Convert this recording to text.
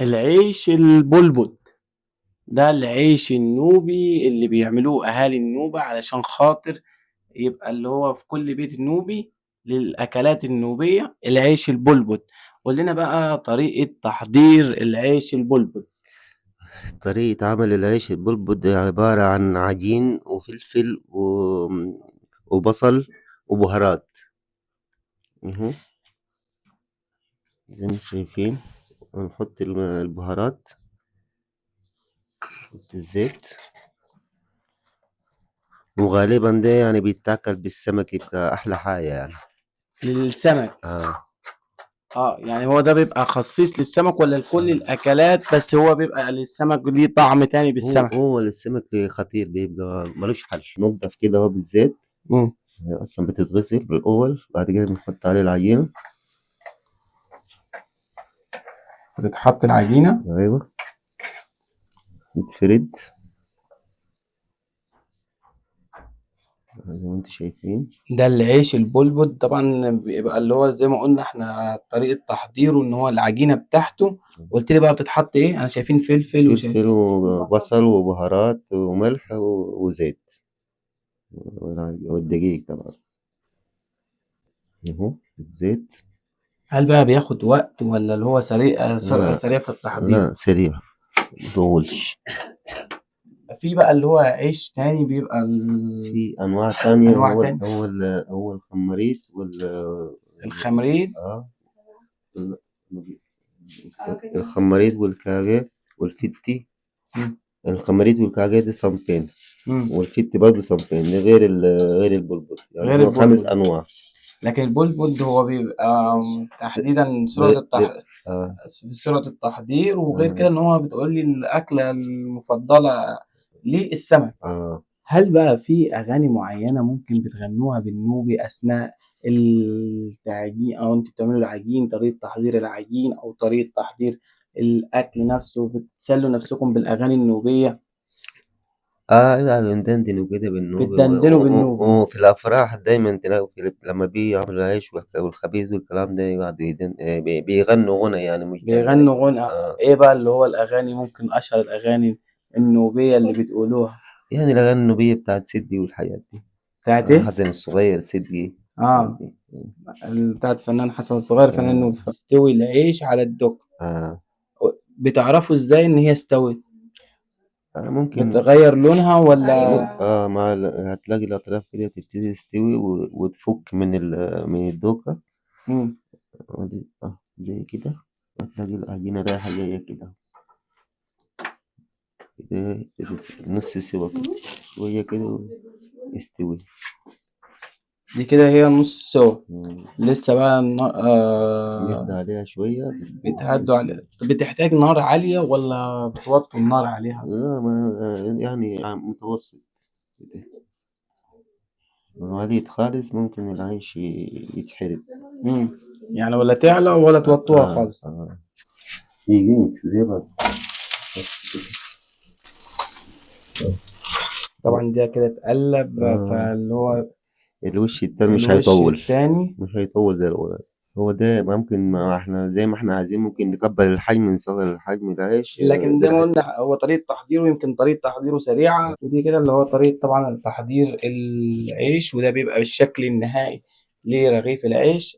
العيش البلبل ده العيش النوبي اللي بيعملوه أهالي النوبة علشان خاطر يبقى اللي هو في كل بيت نوبي للأكلات النوبية العيش البلبل. قول لنا بقى طريقة تحضير العيش البلبل. طريقة عمل العيش البلبل عبارة عن عجين وفلفل وبصل وبهارات. مهم. زي ما انتم شايفين، نحط البهارات، نحط الزيت، وغالبا ده يعني بيتاكل بالسمك، يبقى أحلى حاجة يعني. للسمك. آه. اه يعني هو ده بيبقى خصيص للسمك ولا لكل الأكلات، بس هو بيبقى للسمك ليه طعم تاني هو بالسمك؟ هو السمك خطير، بيبقى ملوش حل. ننضف كده هو بالزيت. مم. هي أصلا بتتغسل بالأول، بعد كده بنحط عليه العجينة. بتتحط العجينة. أيوة، بتفرد زي ما انتم شايفين. ده العيش البلبل طبعا بيبقى اللي هو زي ما قلنا احنا طريقة تحضيره ان هو العجينة بتاعته. قلت لي بقى بتتحط ايه؟ انا شايفين فلفل فلفل وشايفين بصل. وبصل وبهارات وملح وزيت والدقيق طبعا. اهو الزيت. هل بقى بياخد وقت ولا اللي هو سريع سرعة لا، سريع في التحضير؟ لا، سريع، مطولش. في بقى اللي هو عيش تاني بيبقى في أنواع تانية، انواع هو تاني. هو الخماريط الخمرين. آه الخماريط والكاريه والفتي. مم. الخماريط والكاريه دي صنفين، مم. والفتي برضه صنفين، ده غير البلبل، يعني غير هو خمس البلبل. أنواع. لكن البلبل ده هو بيبقى تحديدا ب... ب... آه. في سرعة التحضير، وغير كده آه. ان هو بتقول لي الاكلة المفضلة ليه السمك. آه. هل بقى في اغاني معينة ممكن بتغنوها بالنوبي اثناء التعجين او انتوا بتعملوا العجين، طريقة تحضير العجين او طريقة تحضير الاكل نفسه، بتسلوا نفسكم بالاغاني النوبية؟ يعني ندندن وكده بالنوبة، بتدندنوا بالنوبي. وفي الأفراح دايما تلاقوا لما بيعملوا العيش والخبيز والكلام ده، يقعدوا بيغنوا غنى، يعني مش دندنة. بيغنوا غنى. آه. ايه بقى اللي هو الاغاني ممكن اشهر الاغاني النوبية اللي بتقولوها؟ يعني الأغاني النوبية بتاعت سيدي والحاجات دي. بتاعت ايه؟ حسن الصغير، سيدي، الحاجات اه دي. بتاعت فنان حسن الصغير فنان آه. نوبي. تستوي العيش على الدك. آه. بتعرفوا ازاي ان هي استوت؟ ممكن. بتغير لونها ولا؟ هتلاقي الأطراف كده تبتدي تستوي وتفك من الدوكة. مم. زي كده، هتلاقي العجينة رايحة جاية كده، كده نص سوا كده، شوية كده يستوي. دي كده هي نص سوا. مم. لسه بقى نهدى عليها شوية تستوي. بتهدوا عليها. طب بتحتاج نار عالية ولا بتوطوا النار عليها؟ لا، ما يعني متوسط كده. لو عليت خالص ممكن العيش يتحرق. مم. يعني ولا تعلى ولا توطوها خالص؟ يجي شو زي بعض. طبعا دي كده تقلب آه. فاللي هو الوش التاني مش الوش هيطول، التاني. مش هيطول زي الأول. هو ده ممكن، ما احنا زي ما احنا عايزين، ممكن نكبر الحجم، نصغر الحجم العيش لكن زي ما براحتنا. قلنا هو طريقة تحضيره يمكن طريقة تحضيره سريعة، ودي كده اللي هو طريقة طبعا تحضير العيش، وده بيبقى بالشكل النهائي لرغيف العيش.